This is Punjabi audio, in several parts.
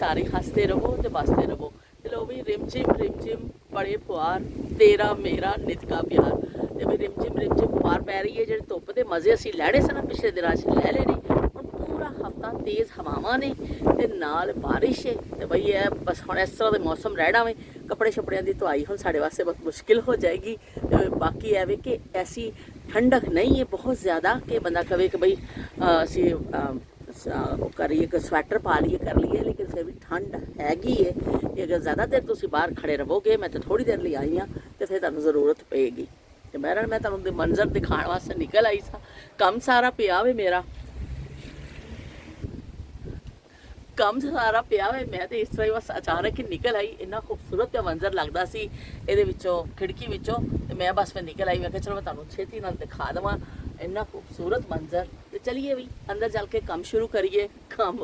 सारे हसते रहो तो बसते रहो। चलो भी रिमझिम बड़े फुहार तेरा मेरा नित का प्यार। तो भी रिमझिम फुहार पै रही है, जो धुप के मज़े असी लैने सन पिछले दिनों लै लेने। हुण पूरा हफ्ता तेज़ हवावां ने ते नाल बारिश है। तो बई है बस हुण इस तरह का मौसम रहना वे। कपड़े शपड़ियां की धुआई हुण साढ़े वास्ते बहुत मुश्किल हो जाएगी। बाकी है वे कि ऐसी ठंडक नहीं है बहुत ज़्यादा कि बंदा कहे कि बई असी करिए कि स्वैटर पा लीए कर लीए, लेकिन फिर भी ठंड हैगी है कि अगर ज़्यादा देर तुम बाहर खड़े रहोगे, मैं तो थोड़ी देर लिए आई हाँ, तो फिर तुहानूं ज़रूरत पेगी। तो बहरहाल मैं तुहानूं मंजर दिखाने वास्ते निकल आई सा। कम सारा पिया वे मेरा, कम सारा पिया वे। मैं तो इस तरह ही बस अचानक ही निकल आई। इन्ना खूबसूरत जिहा मंजर लगता सी ये विचों खिड़की विचों। तो मैं बस मैं निकल आई। मैं चलो मैं तुहानूं छेती नाल दिखा देवां इन्ना खूबसूरत मंजर। तो चलिए भी अंदर चल के काम शुरू करिए। काम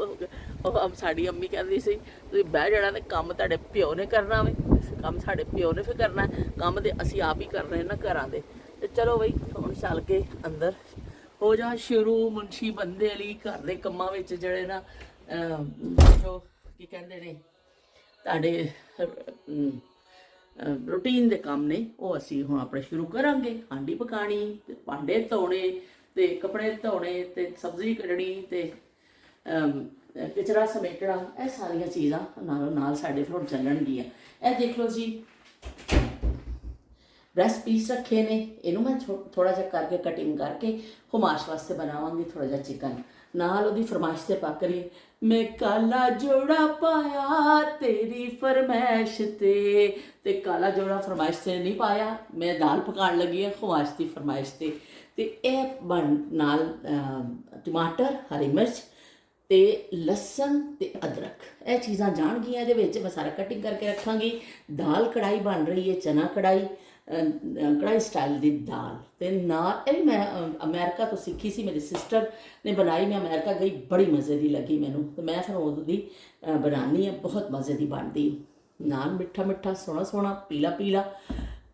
हम साड़ी अम्मी कहती सी तुसीं बह जाना ते काम तुहाडे प्यो ने करना वे, काम साडे प्यो ने फिर करना है, काम तो असीं आप ही कर रहे हैं ना घरां दे। ते चलो बई हुण चल के अंदर हो जा शुरू मुंशी बंदे अली घर दे कम्मां विच जिहड़े ना जो की कहंदे ने तुहाडे रूटीन के काम ने वो असी हुण अपने शुरू करांगे। हांडी पकानी ते भांडे धोने ते कपड़े धोने ते सब्जी कट्टनी ते किचड़ा समेटना, ये सारिया चीज़ां नालों नाल साडे फिर हुण चलणगियां। ए देख लो जी ब्रैस्ट पीस रखे ने, इनू मैं थोड़ा जा करके कटिंग करके हुमाश वास्ते बनावांगी थोड़ा जा चिकन। नाल उहदी फरमाइश से पक रही मैं काला जोड़ा पाया तेरी फरमाइश ते काला जोड़ा फरमाइश से नहीं पाया। मैं दाल पकान लगी हाँ खुमाश की फरमाइश से। ते यह बन नाल टमाटर हरी मिर्च ते लसन ते अदरक यह चीज़ां जाणगियां। इहदे विच मैं सारा कटिंग करके रखांगी। दाल कढ़ाई बन रही है, चना कढ़ाई कढ़ाई स्टाइल की दाल। तो ना ये मैं अमेरिका तो सीखी सी, मेरी सिस्टर ने बनाई। मैं अमेरिका गई, बड़ी मज़े की लगी मैनू। तो मैं फिर उदी बनानी है, बहुत मज़े की बनती। नान मिठा मिठा सोहना सोहना पीला पीला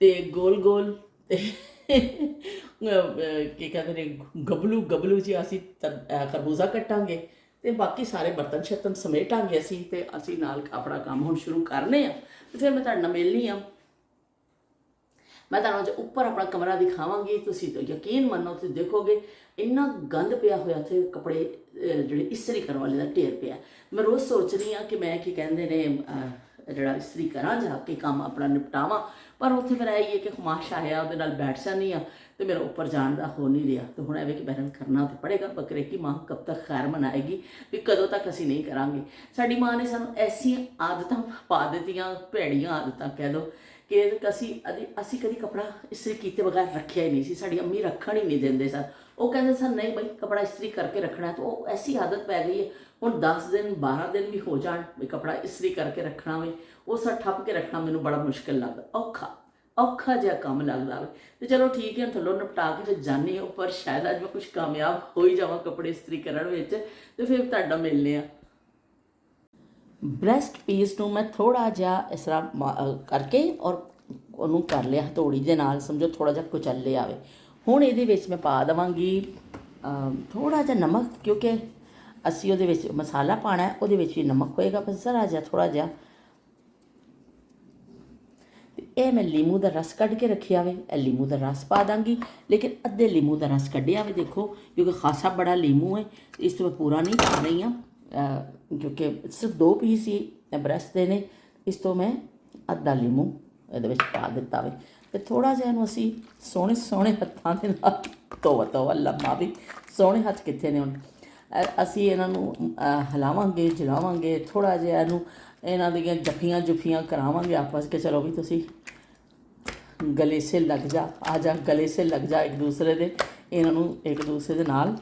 ते गोल गोल ते की कहते हैं गबलू गबलू जी असी खरबूजा कट्टांगे ते बाकी सारे बर्तन शर्तन समेटांगे असी ते असी नाल अपना काम हुण शुरू करने आ। तो फिर मैं तुहाडे नाल मिलनी आ। मैं तुहानूं जो उपर अपना कमरा दिखावांगी, तुसीं तो यकीन मनो तुसीं देखोगे इन्ना गंद पिया होया उत्थे कपड़े जिहड़े इस्त्री करने वाले दा ढेर पिया। मैं रोज़ सोच रही हाँ कि मैं की कहंदे ने जिहड़ा इस्त्री करां जाके काम अपना निपटावां, पर उत्थे फिर आई है कि खुमाश आया उहदे नाल बैठ जानी आ तो मेरा ऊपर जाने का हो नहीं रहा। तो हुण एवें कि बहरहाल करना तो पड़ेगा। बकरे की माँ कब तक खैर मनाएगी, भी कदों तक असीं नहीं करांगे। साडी माँ ने सानूं ऐसियां आदतां पा दित्तियां, भैड़ियां आदतां कह दो कि असी कभी कपड़ा इस्त्री किए बगैर रखिया ही नहीं सी। साडी अम्मी रखण ही नहीं देंदे सन। वो कहते सन नहीं बई कपड़ा इस्त्री करके रखना है। तो वो ऐसी आदत पै गई है हुण 10 दिन 12 दिन भी हो जाण भी कपड़ा इस्त्री करके रखना वे, उस ठप के रखना मैनूं बड़ा मुश्किल लगता, औखा जिहा काम लगता वे। तो चलो ठीक है थल्लों निपटा के फिर जाने उपर, शायद अज मैं कुछ कामयाब हो ही जावां कपड़े इस्त्री करन विच। तो फिर तुहाडा मिलने आ। ब्रैस्ट पीस नूं मैं थोड़ा जिहा इस तरह करके और उन्होंने कर लिया हथौड़ी दे नाल, समझो थोड़ा जिहा कुचल लिया आवे। हुण इहदे विच मैं पा देवांगी थोड़ा जिहा नमक, क्योंकि असी उहदे विच मसाला पाना है, उहदे विच भी नमक होएगा बस ज़रा जिहा थोड़ा जिहा। यह मैं लीमू का रस कढ़ के रखिया वे, लीमू का रस पा दाँगी, लेकिन अद्धे लीमू का रस कढ़िया वे देखो, क्योंकि खासा बड़ा लीमू है। इस तो मैं पूरा नहीं पा रही हाँ क्योंकि सिर्फ 2 पीस ही ब्रैस्ट दे ने। इस तो मैं अद्धा लीमू ये पा दिता वे। तो थोड़ा जिहा इहनूं असीं सोहणे सोहणे हत्थां दे नाल तोवा लम्मा भी सोहणे हत्थ कित्थे ने हुण असीं इन्हां नूं हिलावांगे जलावांगे, थोड़ा जिहा इहनूं इन्हां दीयां जफ्फियां जुफ्फियां करावांगे आपस के। चलो भी तुसीं गले से लग जा, आ जा गले से लग जा एक दूसरे दे। इन्हों एक दूसरे दे नाल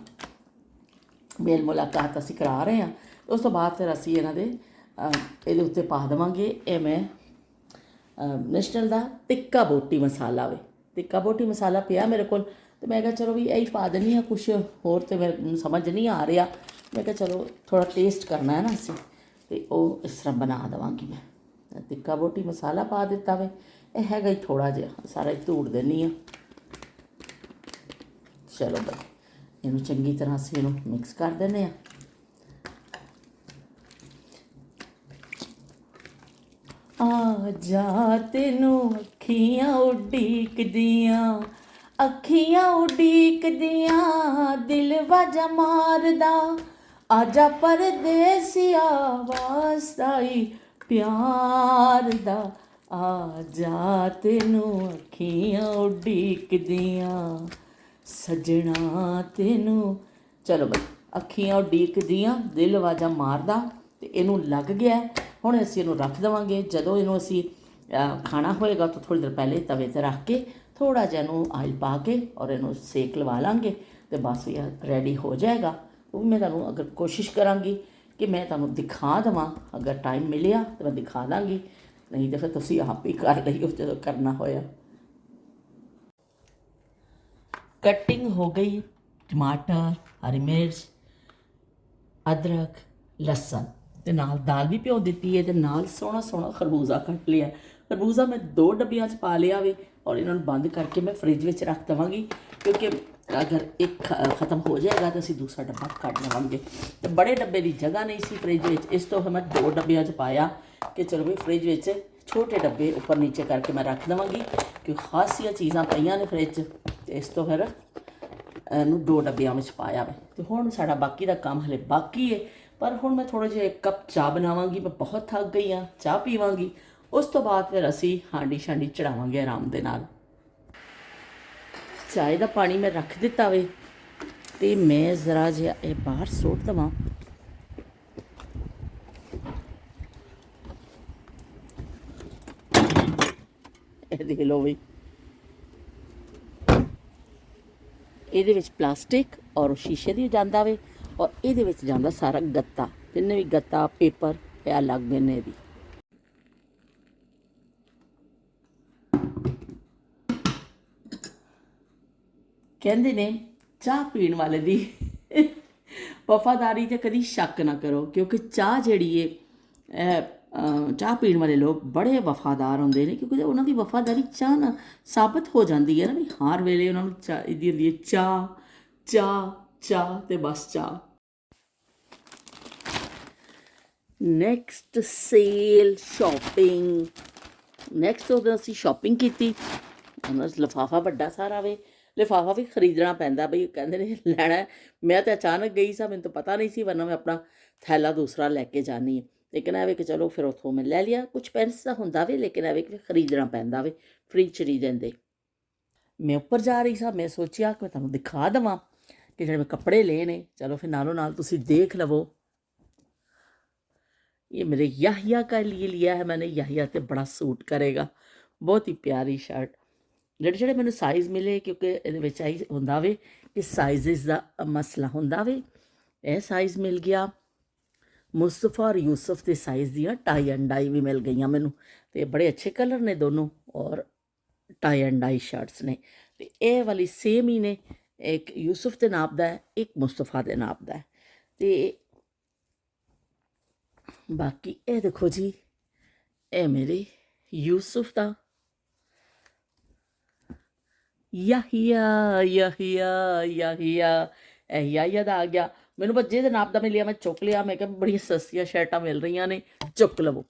मेल मुलाकात असीं करा रहे हैं। उस तो बाद फिर असीं इन्हां दे इहदे उत्ते पा देवांगे। ये मैं नेशनल का टिक्का बोटी मसाला वे, टिक्का बोटी मसाला पिया मेरे को। तो मैं कहा चलो भी यही पा देनी हाँ, कुछ होर तो मेरे समझ नहीं आ रहा। मैं कहा चलो थोड़ा टेस्ट करना है ना असीं, तो वो इस तरह बना देवांगी। मैं टिक्का बोटी मसाला पा दिता वे, यह हैगा ही थोड़ा जिहा, सारा ही धूड़ देनी हाँ। चलो बई इनू चंगी तरह असीं इनू मिक्स कर देने। ਜਾ ਤੈਨੂੰ ਅੱਖੀਆਂ ਉਡੀਕਦੀਆਂ, ਅੱਖੀਆਂ ਉਡੀਕਦੀਆਂ ਦਿਲ ਵਾਜਾ ਮਾਰਦਾ, ਆਜਾ ਪਰਦੇਸੀਆ ਵਾਸਤਾ ਈ ਪਿਆਰ ਦਾ, ਆ ਜਾ ਤੈਨੂੰ ਅੱਖੀਆਂ ਉਡੀਕਦੀਆਂ ਸੱਜਣਾ ਤੈਨੂੰ। ਚਲੋ ਬਈ, ਅੱਖੀਆਂ ਉਡੀਕਦੀਆਂ ਦਿਲ ਆਵਾਜ਼ਾਂ ਮਾਰਦਾ, ਤੇ ਇਹਨੂੰ ਲੱਗ ਗਿਆ। ਹੁਣ ਅਸੀਂ ਇਹਨੂੰ ਰੱਖ ਦੇਵਾਂਗੇ। ਜਦੋਂ ਇਹਨੂੰ ਅਸੀਂ ਖਾਣਾ ਹੋਏਗਾ ਤਾਂ ਥੋੜ੍ਹੀ ਦੇਰ ਪਹਿਲੇ ਤਵੇ 'ਤੇ ਰੱਖ ਕੇ ਥੋੜ੍ਹਾ ਜਿਹਾ ਇਹਨੂੰ ਆਇਲ ਪਾ ਕੇ ਔਰ ਇਹਨੂੰ ਸੇਕ ਲਵਾ ਲਾਂਗੇ, ਅਤੇ ਬਸ ਇਹ ਰੈਡੀ ਹੋ ਜਾਏਗਾ। ਉਹ ਮੈਂ ਤੁਹਾਨੂੰ ਅਗਰ ਕੋਸ਼ਿਸ਼ ਕਰਾਂਗੀ ਕਿ ਮੈਂ ਤੁਹਾਨੂੰ ਦਿਖਾ ਦੇਵਾਂ, ਅਗਰ ਟਾਈਮ ਮਿਲਿਆ ਤਾਂ ਮੈਂ ਦਿਖਾ ਦਾਂਗੀ, ਨਹੀਂ ਤਾਂ ਫਿਰ ਤੁਸੀਂ ਆਪ ਹੀ ਕਰ ਲਈਓ ਜਦੋਂ ਕਰਨਾ ਹੋਇਆ। ਕਟਿੰਗ ਹੋ ਗਈ, ਟਮਾਟਰ, ਹਰੀ ਮਿਰਚ, ਅਦਰਕ, ਲਸਣ, ਅਤੇ ਨਾਲ ਦਾਲ ਵੀ ਭਿਓ ਦਿੱਤੀ ਹੈ, ਅਤੇ ਨਾਲ ਸੋਹਣਾ ਸੋਹਣਾ ਖਰਬੂਜ਼ਾ ਕੱਟ ਲਿਆ। ਖਰਬੂਜ਼ਾ ਮੈਂ 2 ਡੱਬਿਆਂ 'ਚ ਪਾ ਲਿਆ ਵੇ, ਔਰ ਇਹਨਾਂ ਨੂੰ ਬੰਦ ਕਰਕੇ ਮੈਂ ਫਰਿੱਜ ਵਿੱਚ ਰੱਖ ਦੇਵਾਂਗੀ, ਕਿਉਂਕਿ ਅਗਰ ਇੱਕ ਖ਼ਤਮ ਹੋ ਜਾਏਗਾ ਤਾਂ ਅਸੀਂ ਦੂਸਰਾ ਡੱਬਾ ਕੱਢ ਲਵਾਂਗੇ। ਅਤੇ ਬੜੇ ਡੱਬੇ ਦੀ ਜਗ੍ਹਾ ਨਹੀਂ ਸੀ ਫਰਿੱਜ ਵਿੱਚ, ਇਸ ਤੋਂ ਮੈਂ 2 ਡੱਬਿਆਂ 'ਚ ਪਾਇਆ ਕਿ ਚਲੋ ਵੀ ਫਰਿੱਜ ਵਿੱਚ ਛੋਟੇ ਡੱਬੇ ਉੱਪਰ ਨੀਚੇ ਕਰਕੇ ਮੈਂ ਰੱਖ ਦੇਵਾਂਗੀ, ਕਿਉਂਕਿ ਖਾਸੀਆਂ ਚੀਜ਼ਾਂ ਪਈਆਂ ਨੇ ਫਰਿੱਜ 'ਚ, ਅਤੇ ਇਸ ਤੋਂ ਫਿਰ ਇਹਨੂੰ 2 ਡੱਬਿਆਂ ਵਿੱਚ ਪਾਇਆ ਵੇ। ਅਤੇ ਹੁਣ ਸਾਡਾ ਬਾਕੀ ਦਾ ਕੰਮ ਹਲੇ ਬਾਕੀ ਹੈ, ਪਰ ਹੁਣ ਮੈਂ ਥੋੜ੍ਹਾ ਜਿਹਾ 1 ਕੱਪ ਚਾਹ ਬਣਾਵਾਂਗੀ। ਮੈਂ ਬਹੁਤ ਥੱਕ ਗਈ ਹਾਂ, ਚਾਹ ਪੀਵਾਂਗੀ, ਉਸ ਤੋਂ ਬਾਅਦ ਫਿਰ ਅਸੀਂ ਹਾਂਡੀ ਸ਼ਾਂਡੀ ਚੜਾਵਾਂਗੇ ਆਰਾਮ ਦੇ ਨਾਲ। ਚਾਹ ਦਾ ਪਾਣੀ ਮੈਂ ਰੱਖ ਦਿੱਤਾ ਵੇ, ਅਤੇ ਮੈਂ ਜ਼ਰਾ ਜਿਹਾ ਇਹ ਬਾਹਰ ਸੁੱਟ ਦੇਵਾਂ। ਇਹ ਦੇਖ ਲਓ ਵੀ, ਇਹਦੇ ਵਿੱਚ ਪਲਾਸਟਿਕ ਔਰ ਸ਼ੀਸ਼ੇ ਦੀ ਜਾਂਦਾ ਵੇ, ਔਰ ਇਹਦੇ ਵਿੱਚ ਜਾਂਦਾ ਸਾਰਾ ਗੱਤਾ, ਜਿੰਨੇ ਵੀ ਗੱਤਾ ਪੇਪਰ ਇਹ ਅਲੱਗ ਨੇ। ਇਹਦੀ ਕਹਿੰਦੇ ਨੇ ਚਾਹ ਪੀਣ ਵਾਲੇ ਦੀ ਵਫਾਦਾਰੀ 'ਤੇ ਕਦੀ ਸ਼ੱਕ ਨਾ ਕਰੋ, ਕਿਉਂਕਿ ਚਾਹ ਜਿਹੜੀ ਹੈ ਚਾਹ ਪੀਣ ਵਾਲੇ ਲੋਕ ਬੜੇ ਵਫਾਦਾਰ ਹੁੰਦੇ ਨੇ, ਕਿਉਂਕਿ ਉਹਨਾਂ ਦੀ ਵਫਾਦਾਰੀ ਚਾਹ ਨਾਲ ਸਾਬਤ ਹੋ ਜਾਂਦੀ ਹੈ ਨਾ ਵੀ ਹਰ ਵੇਲੇ ਉਹਨਾਂ ਨੂੰ ਚਾਹੀਦੀ ਹੁੰਦੀ ਹੈ ਚਾਹ ਚਾਹ ਚਾਹ ਅਤੇ ਬਸ ਚਾਹ। Next sale shopping. ਨੈਕਸਟ ਉਦੋਂ ਅਸੀਂ ਸ਼ੋਪਿੰਗ ਕੀਤੀ। ਉਹਨਾਂ ਲਿਫਾਫਾ ਵੱਡਾ ਸਾਰਾ ਵੇ, ਲਿਫਾਫਾ ਵੀ ਖਰੀਦਣਾ ਪੈਂਦਾ ਬਈ, ਕਹਿੰਦੇ ਨੇ ਲੈਣਾ। ਮੈਂ ਤਾਂ ਅਚਾਨਕ ਗਈ ਸਾਂ, ਮੈਨੂੰ ਤਾਂ ਪਤਾ ਨਹੀਂ ਸੀ, ਵਰਨਾ ਮੈਂ ਆਪਣਾ ਥੈਲਾ ਦੂਸਰਾ ਲੈ ਕੇ ਜਾਨੀ ਹੈ। ਲੇਕਿਨ ਐਵੇਂ ਕਿ ਚਲੋ ਫਿਰ ਉੱਥੋਂ ਮੈਂ ਲੈ ਲਿਆ। ਕੁਛ ਪੈਸੇ ਦਾ ਹੁੰਦਾ ਵੇ, ਲੇਕਿਨ ਐਵੇਂ ਕਿ ਖਰੀਦਣਾ ਪੈਂਦਾ ਵੇ, ਫ੍ਰੀ 'ਚ ਨਹੀਂ ਦਿੰਦੇ। ਮੈਂ ਉੱਪਰ ਜਾ ਰਹੀ ਸਾਂ, ਮੈਂ ਸੋਚਿਆ ਕਿ ਮੈਂ ਤੁਹਾਨੂੰ ਦਿਖਾ ਦੇਵਾਂ ਕਿ ਜਿਹੜੇ ਮੈਂ ਕੱਪੜੇ ਲਏ ਨੇ। ਚਲੋ ਫਿਰ ਨਾਲੋਂ ਨਾਲ ਤੁਸੀਂ ਦੇਖ ਲਵੋ। ये मेरे याहिया का लिए लिया है मैंने, याहिया ਤੇ ਬੜਾ ਸੂਟ ਕਰੇਗਾ। ਬਹੁਤ ਹੀ ਪਿਆਰੀ ਸ਼ਰਟ। ਜਿਹੜੇ ਮੈਨੂੰ ਸਾਈਜ਼ ਮਿਲੇ, ਕਿਉਂਕਿ ਇਹਦੇ ਵਿੱਚ ਆਈ ਹੁੰਦਾ ਵੇ ਕਿ ਸਾਈਜ਼ਿਸ ਦਾ ਮਸਲਾ ਹੁੰਦਾ ਵੇ। ਇਹ ਸਾਈਜ਼ ਮਿਲ ਗਿਆ। ਮੁਸਤਫਾ ਔਰ ਯੂਸਫ ਦੇ ਸਾਈਜ਼ ਦੀਆਂ ਟਾਈ ਐਂਡ ਡਾਈ ਵੀ ਮਿਲ ਗਈਆਂ ਮੈਨੂੰ, ਅਤੇ ਬੜੇ ਅੱਛੇ ਕਲਰ ਨੇ ਦੋਨੋਂ, ਔਰ ਟਾਈ ਐਂਡ ਡਾਈ ਸ਼ਰਟਸ ਨੇ। ਅਤੇ ਇਹ ਵਾਲੀ ਸੇਮ ਹੀ ਨੇ, ਇੱਕ ਯੂਸਫ ਦੇ ਨਾਪ ਦਾ ਹੈ, ਇੱਕ ਮੁਸਤਫਾ ਦੇ ਨਾਪ ਦਾ ਹੈ। ਅਤੇ ਬਾਕੀ ਇਹ ਦੇਖੋ ਜੀ, ਇਹ ਮੇਰੇ ਯੂਸਫ ਦਾ ਯਾਹੀਆ ਯਾਹੀਆ ਯਾਹੀਆ, ਇਹ ਯਾਹੀਆ ਦਾ ਆ ਗਿਆ। ਮੈਨੂੰ ਬਸ ਜਿਹਦੇ ਨਾਪ ਦਾ ਮਿਲਿਆ ਮੈਂ ਚੁੱਕ ਲਿਆ। ਮੈਂ ਕਿਹਾ ਬੜੀਆਂ ਸਸਤੀਆਂ ਸ਼ਰਟਾਂ ਮਿਲ ਰਹੀਆਂ ਨੇ, ਚੁੱਕ ਲਵੋ।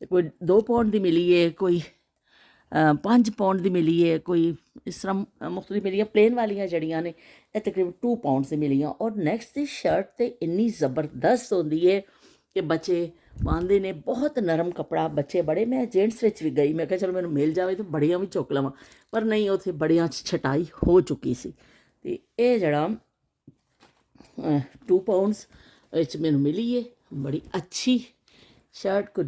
ਕੋਈ 2 ਪਾਉਂਡ ਦੀ ਮਿਲੀ ਹੈ, ਕੋਈ 5 ਪਾਉਂਡ ਦੀ ਮਿਲੀ ਹੈ, ਕੋਈ ਇਸ ਤਰ੍ਹਾਂ ਮੁਖਤਲਿਫ ਮਿਲੀਆਂ। ਪਲੇਨ ਵਾਲੀਆਂ ਜਿਹੜੀਆਂ ਨੇ ਇਹ ਤਕਰੀਬਨ 2 ਪਾਉਂਡਸ ਦੀ ਮਿਲੀਆਂ। ਔਰ ਨੈਕਸਟ ਦੀ ਸ਼ਰਟ ਤਾਂ ਇੰਨੀ ਜ਼ਬਰਦਸਤ ਹੁੰਦੀ ਹੈ ਕਿ ਬੱਚੇ ਪਾਉਂਦੇ ਨੇ, ਬਹੁਤ ਨਰਮ ਕੱਪੜਾ, ਬੱਚੇ ਬੜੇ। ਮੈਂ ਜੈਂਟਸ ਵਿੱਚ ਵੀ ਗਈ, ਮੈਂ ਕਿਹਾ ਚਲੋ ਮੈਨੂੰ ਮਿਲ ਜਾਵੇ ਤਾਂ ਬੜੀਆਂ ਵੀ ਚੁੱਕ ਲਵਾਂ, ਪਰ ਨਹੀਂ, ਉੱਥੇ ਬੜੀਆਂ 'ਚ ਛਟਾਈ ਹੋ ਚੁੱਕੀ ਸੀ। ਅਤੇ ਇਹ ਜਿਹੜਾ 2 ਪਾਉਂਡਸ ਵਿੱਚ ਮੈਨੂੰ ਮਿਲੀ ਹੈ, ਬੜੀ ਅੱਛੀ ਸ਼ਰਟ। ਕੋ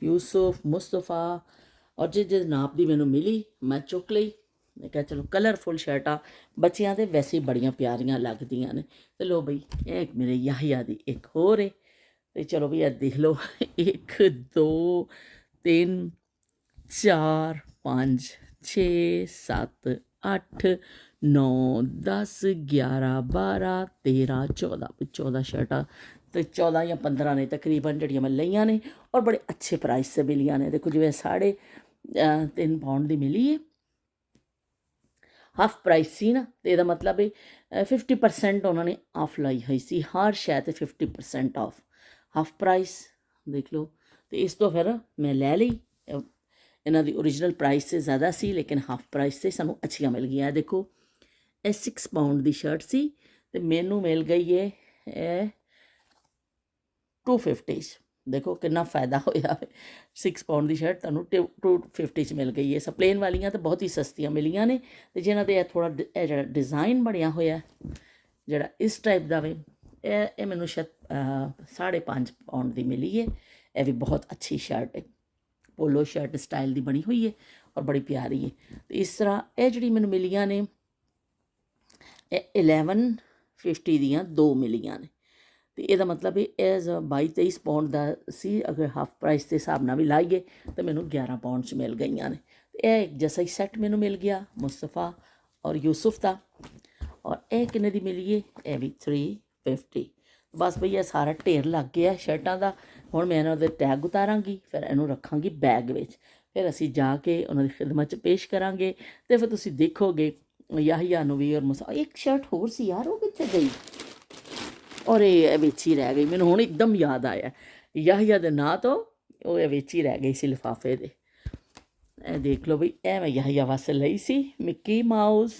ਯੂਸਫ, ਮੁਸਤਫਾ ਔਰ ਜਿਹਦੇ ਨਾਪ ਦੀ ਮੈਨੂੰ ਮਿਲੀ ਮੈਂ ਚੁੱਕ ਲਈ। ਮੈਂ ਕਿਹਾ ਚਲੋ ਕਲਰਫੁੱਲ ਸ਼ਰਟਾਂ ਬੱਚਿਆਂ ਦੇ ਵੈਸੇ ਬੜੀਆਂ ਪਿਆਰੀਆਂ ਲੱਗਦੀਆਂ ਨੇ। ਅਤੇ ਲੋ ਬਈ, ਇਹ ਮੇਰੇ ਯਾਹੀਆ ਦੀ ਇੱਕ ਹੋਰ ਹੈ। ਅਤੇ ਚਲੋ ਵੀ ਇਹ ਦੇਖ ਲਓ, 1 2 3 4 5 6 7 8 9 10 11 12 13 14 14 ਸ਼ਰਟਾਂ ਅਤੇ 14 ਜਾਂ 15 ਨੇ ਤਕਰੀਬਨ ਜਿਹੜੀਆਂ ਮੈਂ ਲਈਆਂ ਨੇ, ਔਰ ਬੜੇ ਅੱਛੇ ਪ੍ਰਾਈਸ 'ਤੇ ਮਿਲੀਆਂ ਨੇ। ਦੇਖੋ ਜਿਵੇਂ 3.5 ਪਾਉਂਡ ਦੀ ਮਿਲੀ ਹੈ, ਹਾਫ ਪ੍ਰਾਈਸ ਸੀ ਨਾ, ਅਤੇ ਇਹਦਾ ਮਤਲਬ ਹੈ 50% ਉਹਨਾਂ ਨੇ ਆਫ ਲਾਈ ਹੋਈ ਸੀ। ਹਰ ਸ਼ੈ 'ਤੇ 50% ਆਫ, ਹਾਫ ਪ੍ਰਾਈਸ ਦੇਖ ਲਓ। ਤੇ ਇਸ ਤੋਂ ਫਿਰ ਮੈਂ ਲੈ ਲਈ। ਇਹਨਾਂ ਦੀ ਓਰੀਜਨਲ ਪ੍ਰਾਈਸ ਤੇ ਜ਼ਿਆਦਾ ਸੀ, ਲੇਕਿਨ ਹਾਫ ਪ੍ਰਾਈਸ ਤੇ ਸਾਨੂੰ ਅੱਛੀਆਂ ਮਿਲ ਗਈਆਂ। ਦੇਖੋ ਇਹ 6 ਪਾਉਂਡ ਦੀ ਸ਼ਰਟ ਸੀ ਤੇ ਮੈਨੂੰ ਮਿਲ ਗਈ ਹੈ ਇਹ 250 'ਚ। ਦੇਖੋ ਕਿੰਨਾ ਫਾਇਦਾ ਹੋਇਆ। 6 ਪਾਉਂਡ ਦੀ ਸ਼ਰਟ ਤੁਹਾਨੂੰ 250 'ਚ ਮਿਲ ਗਈ ਹੈ। ਸਪਲੇਨ ਵਾਲੀਆਂ ਤਾਂ ਬਹੁਤ ਹੀ ਸਸਤੀਆਂ ਮਿਲੀਆਂ ਨੇ, ਤੇ ਜਿਹਨਾਂ ਦੇ ਇਹ ਥੋੜ੍ਹਾ ਇਹ ਜਿਹੜਾ ਡਿਜ਼ਾਈਨ ਬਣਿਆ ਹੋਇਆ ਜਿਹੜਾ ਇਸ ਟਾਈਪ ਦਾ ਵੇ, ਇਹ ਮੈਨੂੰ ਸ਼ਾਇਦ 5.5 ਪਾਉਂਡ ਦੀ ਮਿਲੀ ਹੈ। ਇਹ ਵੀ ਬਹੁਤ ਅੱਛੀ ਸ਼ਰਟ ਹੈ, ਪੋਲੋ ਸ਼ਰਟ ਸਟਾਈਲ ਦੀ ਬਣੀ ਹੋਈ ਹੈ ਔਰ ਬੜੀ ਪਿਆਰੀ ਹੈ। ਤੇ ਇਸ ਤਰ੍ਹਾਂ ਇਹ ਜਿਹੜੀ ਮੈਨੂੰ ਮਿਲੀਆਂ ਨੇ ਇਹ 1150 ਦੀਆਂ 2 ਮਿਲੀਆਂ ਨੇ। ਤੇ ਇਹਦਾ ਮਤਲਬ ਇਹ 22-23 ਪਾਉਂਡ ਦਾ ਸੀ। ਅਗਰ ਹਾਫ ਪ੍ਰਾਈਸ ਦੇ ਹਿਸਾਬ ਨਾਲ ਵੀ ਲਾਈਏ ਤਾਂ ਮੈਨੂੰ 11 ਪਾਉਂਡ 'ਚ ਮਿਲ ਗਈਆਂ ਨੇ। ਤੇ ਇਹ ਇੱਕ ਜੈਸਾ ਹੀ ਸੈੱਟ ਮੈਨੂੰ ਮਿਲ ਗਿਆ ਮੁਸਤਫਾ ਔਰ ਯੂਸਫ ਦਾ। ਔਰ ਇਹ ਕਿੰਨੇ ਦੀ ਮਿਲੀ ਹੈ? ਇਹ ਵੀ 350। ਬਸ ਭਈ ਇਹ ਸਾਰਾ ਢੇਰ ਲੱਗ ਗਿਆ ਸ਼ਰਟਾਂ ਦਾ। ਹੁਣ ਮੈਂ ਇਹਨਾਂ ਦੇ ਟੈਗ ਉਤਾਰਾਂਗੀ, ਫਿਰ ਇਹਨੂੰ ਰੱਖਾਂਗੀ ਬੈਗ ਵਿੱਚ। ਫਿਰ ਅਸੀਂ ਜਾ ਕੇ ਉਹਨਾਂ ਦੀ ਖਿਦਮਤ 'ਚ ਪੇਸ਼ ਕਰਾਂਗੇ ਅਤੇ ਫਿਰ ਤੁਸੀਂ ਦੇਖੋਗੇ ਯਾਹੀਆ ਨੂੰ ਵੀ। ਔਰ ਇੱਕ ਸ਼ਰਟ ਹੋਰ ਸੀ ਯਾਰ, ਉਹ ਕਿੱਥੇ ਗਈ? ਔਰ ਇਹ ਵਿੱਚ ਹੀ ਰਹਿ ਗਈ। ਮੈਨੂੰ ਹੁਣ ਇੱਕਦਮ ਯਾਦ ਆਇਆ ਯਾਹੀਆ ਦੇ ਨਾਂ ਤੋਂ, ਉਹ ਇਹ ਵਿੱਚ ਹੀ ਰਹਿ ਗਈ ਸੀ ਲਿਫਾਫੇ ਦੇ। ਇਹ ਦੇਖ ਲਓ ਬਈ, ਇਹ ਮੈਂ ਯਾਹੀਆ ਵਾਸਤੇ ਲਈ ਸੀ ਮਿੱਕੀ ਮਾਊਸ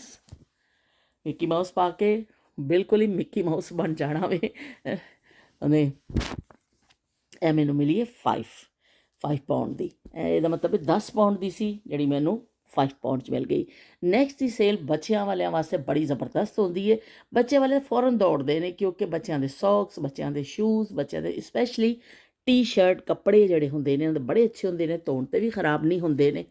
ਪਾ ਕੇ ਬਿਲਕੁਲ ਹੀ ਮਿੱਕੀ ਮਾਊਸ ਬਣ ਜਾਣਾ ਵੇ ਉਹਨੇ। ਇਹ ਮੈਨੂੰ ਮਿਲੀ ਹੈ 5 ਪਾਉਂਡ ਦੀ। ਇਹਦਾ ਮਤਲਬ 10 ਪਾਉਂਡ ਦੀ ਸੀ ਜਿਹੜੀ ਮੈਨੂੰ 5 ਪਾਉਂਡ 'ਚ ਮਿਲ ਗਈ। ਨੈਕਸਟ ਦੀ ਸੇਲ ਬੱਚਿਆਂ ਵਾਲਿਆਂ ਵਾਸਤੇ ਬੜੀ ਜ਼ਬਰਦਸਤ ਹੁੰਦੀ ਹੈ। ਬੱਚੇ ਵਾਲੇ ਫੌਰਨ ਦੌੜਦੇ ਨੇ, ਕਿਉਂਕਿ ਬੱਚਿਆਂ ਦੇ ਸੌਕਸ, ਬੱਚਿਆਂ ਦੇ ਸ਼ੂਜ਼, ਬੱਚਿਆਂ ਦੇ ਸਪੈਸ਼ਲੀ ਟੀ-ਸ਼ਰਟ ਕੱਪੜੇ ਜਿਹੜੇ ਹੁੰਦੇ ਨੇ ਇਹਨਾਂ ਦੇ ਬੜੇ ਅੱਛੇ ਹੁੰਦੇ ਨੇ, ਧੋਣ 'ਤੇ ਵੀ ਖਰਾਬ ਨਹੀਂ ਹੁੰਦੇ ਨੇ,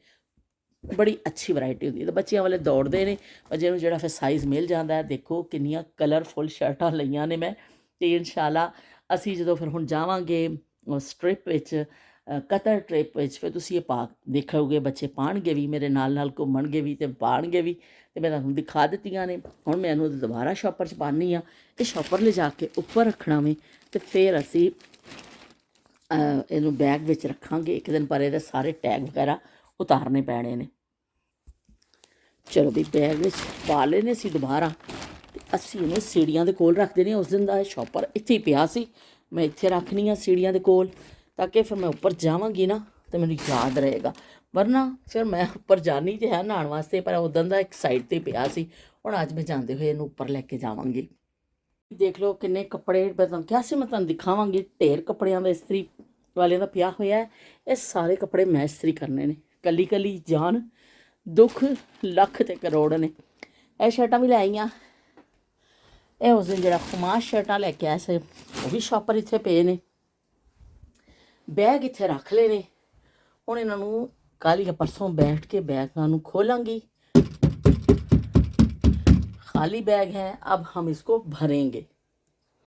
ਬੜੀ ਅੱਛੀ ਵੈਰਾਈਟੀ ਹੁੰਦੀ ਹੈ। ਤਾਂ ਬੱਚਿਆਂ ਵਾਲੇ ਦੌੜਦੇ ਨੇ, ਬੱਚੇ ਨੂੰ ਜਿਹੜਾ ਫਿਰ ਸਾਈਜ਼ ਮਿਲ ਜਾਂਦਾ ਹੈ। ਦੇਖੋ ਕਿੰਨੀਆਂ ਕਲਰਫੁੱਲ ਸ਼ਰਟਾਂ ਲਈਆਂ ਨੇ ਮੈਂ। ਅਤੇ ਇਨਸ਼ਾਅੱਲਾ ਅਸੀਂ ਜਦੋਂ ਫਿਰ ਹੁਣ ਜਾਵਾਂਗੇ ਉਸ ਟ੍ਰਿਪ ਵਿੱਚ, ਕਤਰ ਟ੍ਰਿਪ ਵਿੱਚ, ਫਿਰ ਤੁਸੀਂ ਇਹ ਪਾ ਦੇਖੋਗੇ, ਬੱਚੇ ਪਾਉਣਗੇ ਵੀ, ਮੇਰੇ ਨਾਲ ਘੁੰਮਣਗੇ ਵੀ ਅਤੇ ਪਾਉਣਗੇ ਵੀ। ਅਤੇ ਮੈਂ ਤੁਹਾਨੂੰ ਦਿਖਾ ਦਿੱਤੀਆਂ ਨੇ। ਹੁਣ ਮੈਂ ਇਹਨੂੰ ਦੁਬਾਰਾ ਸ਼ੋਪਰ 'ਚ ਪਾਉਂਦੀ ਹਾਂ। ਇਹ ਸ਼ੋਪਰ ਲਿਜਾ ਕੇ ਉੱਪਰ ਰੱਖਣਾ ਵੇ ਅਤੇ ਫਿਰ ਅਸੀਂ ਇਹਨੂੰ ਬੈਗ ਵਿੱਚ ਰੱਖਾਂਗੇ ਇੱਕ ਦਿਨ। ਪਰ ਇਹਦੇ ਸਾਰੇ ਟੈਗ ਵਗੈਰਾ ਉਤਾਰਨੇ ਪੈਣੇ ਨੇ। ਚਲੋ ਵੀ ਬੈਗ ਵਿੱਚ ਪਾ ਲੈਣੇ ਅਸੀਂ ਦੁਬਾਰਾ, ਅਤੇ ਅਸੀਂ ਇਹਨੂੰ ਸੀੜੀਆਂ ਦੇ ਕੋਲ ਰੱਖ ਦੇਣੇ। ਉਸ ਦਿਨ ਦਾ ਇਹ ਸ਼ੋਪਰ ਇੱਥੇ ਹੀ ਪਿਆ ਸੀ, ਮੈਂ ਇੱਥੇ ਰੱਖਣੀ ਆ ਸੀੜੀਆਂ ਦੇ ਕੋਲ, ਤਾਂ ਕਿ ਫਿਰ ਮੈਂ ਉੱਪਰ ਜਾਵਾਂਗੀ ਨਾ ਤਾਂ ਮੈਨੂੰ ਯਾਦ ਰਹੇਗਾ। ਵਰਨਾ ਫਿਰ ਮੈਂ ਉੱਪਰ ਜਾਣੀ ਤਾਂ ਹੈ ਨਹਾਉਣ ਵਾਸਤੇ, ਪਰ ਉੱਦਾਂ ਦਾ ਇੱਕ ਸਾਈਡ 'ਤੇ ਪਿਆ ਸੀ। ਹੁਣ ਅੱਜ ਮੈਂ ਜਾਂਦੇ ਹੋਏ ਇਹਨੂੰ ਉੱਪਰ ਲੈ ਕੇ ਜਾਵਾਂਗੀ। ਦੇਖ ਲਓ ਕਿੰਨੇ ਕੱਪੜੇ, ਮੈਂ ਤੁਹਾਨੂੰ ਕਿਹਾ ਸੀ ਮੈਂ ਤੁਹਾਨੂੰ ਦਿਖਾਵਾਂਗੀ। ਢੇਰ ਕੱਪੜਿਆਂ ਦਾ ਇਸਤਰੀ ਵਾਲਿਆਂ ਦਾ ਪਿਆ ਹੋਇਆ ਹੈ। ਇਹ ਸਾਰੇ ਕੱਪੜੇ ਮੈਂ ਇਸਤਰੀ ਕਰਨੇ ਨੇ, ਕੱਲੀ ਕੱਲੀ ਜਾਨ ਦੁੱਖ ਲੱਖ ਤੇ ਕਰੋੜ ਨੇ। ਇਹ ਸ਼ਰਟਾਂ ਵੀ ਲੈ ਆਈਆਂ। ਇਹ ਉਸ ਦਿਨ ਜਿਹੜਾ ਖੁਮਾਸ਼ ਸ਼ਰਟਾਂ ਲੈ ਕੇ ਆਇਆ ਸੀ, ਉਹ ਵੀ ਸ਼ੋਪਰ ਇੱਥੇ ਪਏ ਨੇ। ਬੈਗ ਇੱਥੇ ਰੱਖ ਲਏ ਨੇ। ਹੁਣ ਇਹਨਾਂ ਨੂੰ ਕੱਲ੍ਹ ਜਾਂ ਪਰਸੋਂ ਬੈਠ ਕੇ ਬੈਗਾਂ ਨੂੰ ਖੋਲਾਂਗੀ। खाली बैग है, अब हम इसको भरेंगे।